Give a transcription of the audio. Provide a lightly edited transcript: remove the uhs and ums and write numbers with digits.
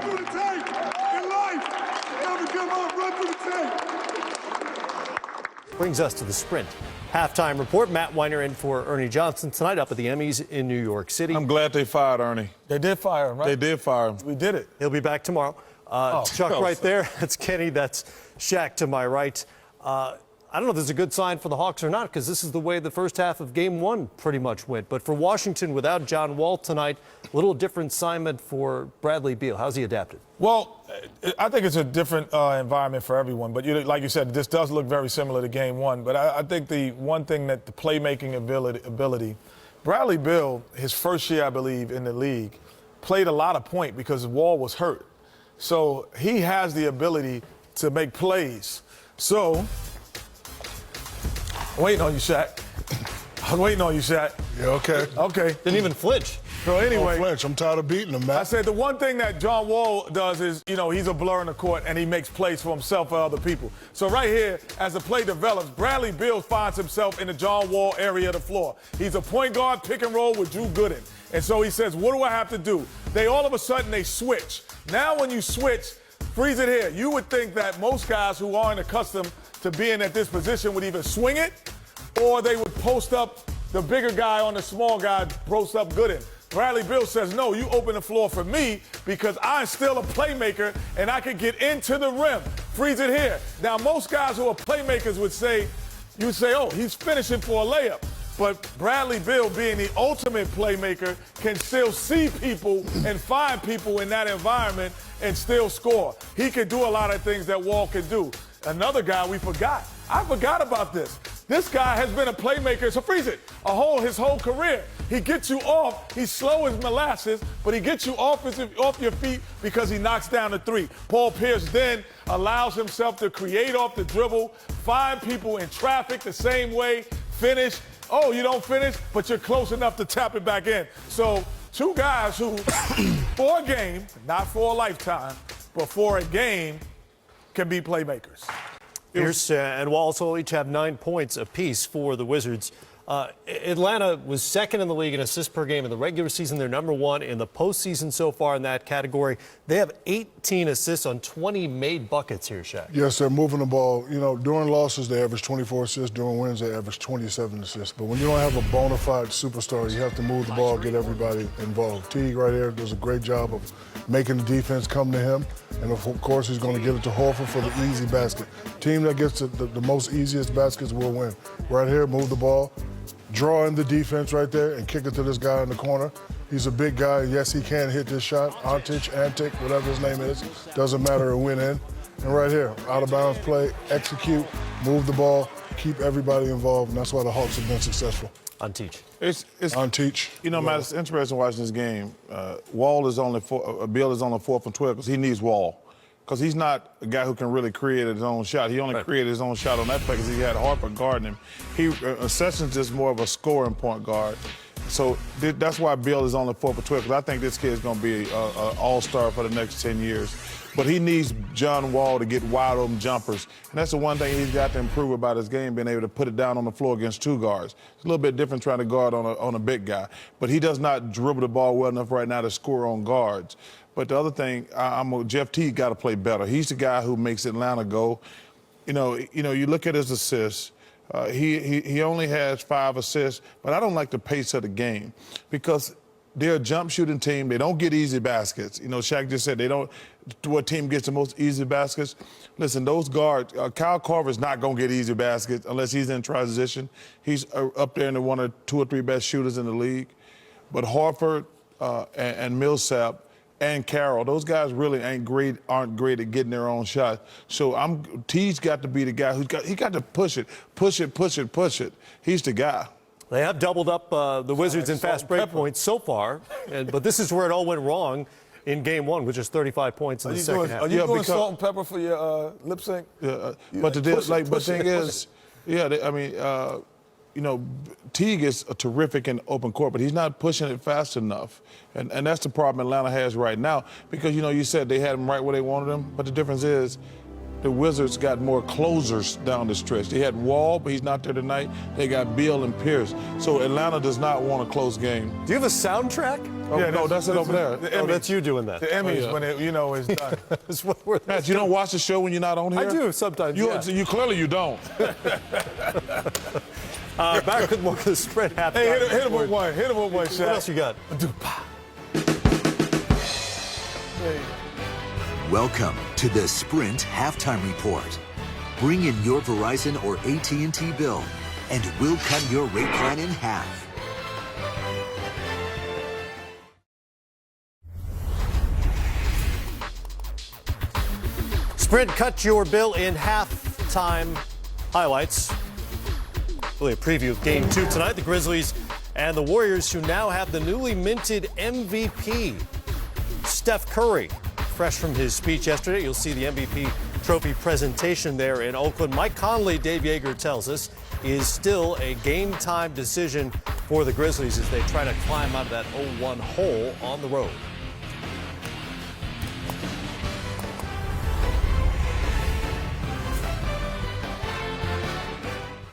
run through the tape. In life, never give up, run through the tape. Brings us to the Sprint halftime report. Matt Weiner in for Ernie Johnson tonight up at the Emmys in New York City. I'm glad they fired Ernie. They did fire him, right? They did fire him. We did it. He'll be back tomorrow. Chuck right there. That's Kenny. That's Shaq to my right. I don't know if this is a good sign for the Hawks or not, because this is the way the first half of Game 1 pretty much went. But for Washington, without John Wall tonight, a little different assignment for Bradley Beal. How's he adapted? Well, I think it's a different environment for everyone. But like you said, this does look very similar to Game 1. But I think the one thing that the playmaking ability, Bradley Beal, his first year, I believe, in the league, played a lot of point because Wall was hurt. So he has the ability to make plays. So, waiting on you, Shaq. I'm waiting on you, Shaq. Yeah, okay. Okay. Didn't even flinch. So anyway, Flinch. I'm tired of beating him, man. I said the one thing that John Wall does is, he's a blur in the court and he makes plays for himself and other people. So right here, as the play develops, Bradley Beal finds himself in the John Wall area of the floor. He's a point guard pick and roll with Drew Gooden. And so he says, what do I have to do? All of a sudden they switch. Now when you switch, freeze it here. You would think that most guys who aren't accustomed to being at this position would either swing it or they would post up the bigger guy on the small guy, post up Gooden. Bradley Beal says, no, you open the floor for me because I'm still a playmaker and I can get into the rim. Freeze it here. Now, most guys who are playmakers would say, oh, he's finishing for a layup. But Bradley Beal, being the ultimate playmaker, can still see people and find people in that environment and still score. He can do a lot of things that Wall can do. Another guy we forgot. I forgot about this. This guy has been a playmaker, so freeze it, his whole career. He gets you off. He's slow as molasses, but he gets you off your feet because he knocks down the three. Paul Pierce then allows himself to create off the dribble, find people in traffic the same way, finish. Oh, you don't finish, but you're close enough to tap it back in. So two guys who, for a game, not for a lifetime, but for a game, can be playmakers. Pierce and Wall also each have 9 points apiece for the Wizards. Atlanta was second in the league in assists per game in the regular season. They're number one in the postseason so far in that category. They have 18 assists on 20 made buckets here, Shaq. Yes, they're moving the ball. During losses, they average 24 assists. During wins, they average 27 assists. But when you don't have a bona fide superstar, you have to move the ball, get everybody involved. Teague right here does a great job of making the defense come to him. And, of course, he's going to get it to Horford for the easy basket. Team that gets the most easiest baskets will win. Right here, move the ball, draw in the defense right there, and kick it to this guy in the corner. He's a big guy. Yes, he can hit this shot. Antic, whatever his name is. Doesn't matter, it went in. And right here, out of bounds play, execute, move the ball, keep everybody involved, and that's why the Hawks have been successful. Unteach. It's Unteach. Matt, it's interesting watching this game. Beal is only 4 from 12 because he needs Wall. Because he's not a guy who can really create his own shot. He only created his own shot on that play because he had Harper guarding him. Sessions is more of a scoring point guard. So that's why Beal is only 4 for 12, because I think this kid is going to be an all-star for the next 10 years. But he needs John Wall to get wide-open jumpers. And that's the one thing he's got to improve about his game, being able to put it down on the floor against two guards. It's a little bit different trying to guard on a big guy. But he does not dribble the ball well enough right now to score on guards. But the other thing, Jeff Teague got to play better. He's the guy who makes Atlanta go. You look at his assists. He only has 5 assists, but I don't like the pace of the game because they're a jump shooting team. They don't get easy baskets. Shaq just said what team gets the most easy baskets? Listen, those guards, Kyle Korver's not going to get easy baskets unless he's in transition. He's up there in the 1 or 2 or 3 best shooters in the league. But Horford and Millsap and Carroll, those guys really aren't great at getting their own shot. So T's got to be the guy he got to push it. He's the guy. They have doubled up the Wizards in fast break points so far, but this is where it all went wrong in Game 1, which is 35 points in the second half. Are you doing salt and pepper for your lip sync? Yeah, but the thing is, Teague is terrific in open court, but he's not pushing it fast enough. And that's the problem Atlanta has right now because, you said they had him right where they wanted him, but the difference is the Wizards got more closers down the stretch. They had Wall, but he's not there tonight. They got Beal and Pierce. So Atlanta does not want a close game. Do you have a soundtrack? Oh, yeah, no, that's it over there. Oh, that's you doing that. The Emmys when it, is done. That's what we're Matt, you don't watch the show when you're not on here? I do sometimes. You clearly you don't. Back with more of the Sprint halftime. Hey, hit him with one. Hit him with one, Shaq. What else you got? Welcome to the Sprint Halftime Report. Bring in your Verizon or AT&T bill, and we'll cut your rate plan in half. Sprint cut your bill in halftime highlights. Really a preview of Game 2 tonight. The Grizzlies and the Warriors, who now have the newly minted MVP, Steph Curry. Fresh from his speech yesterday, you'll see the MVP trophy presentation there in Oakland. Mike Conley, Dave Yeager tells us, is still a game-time decision for the Grizzlies as they try to climb out of that 0-1 hole on the road.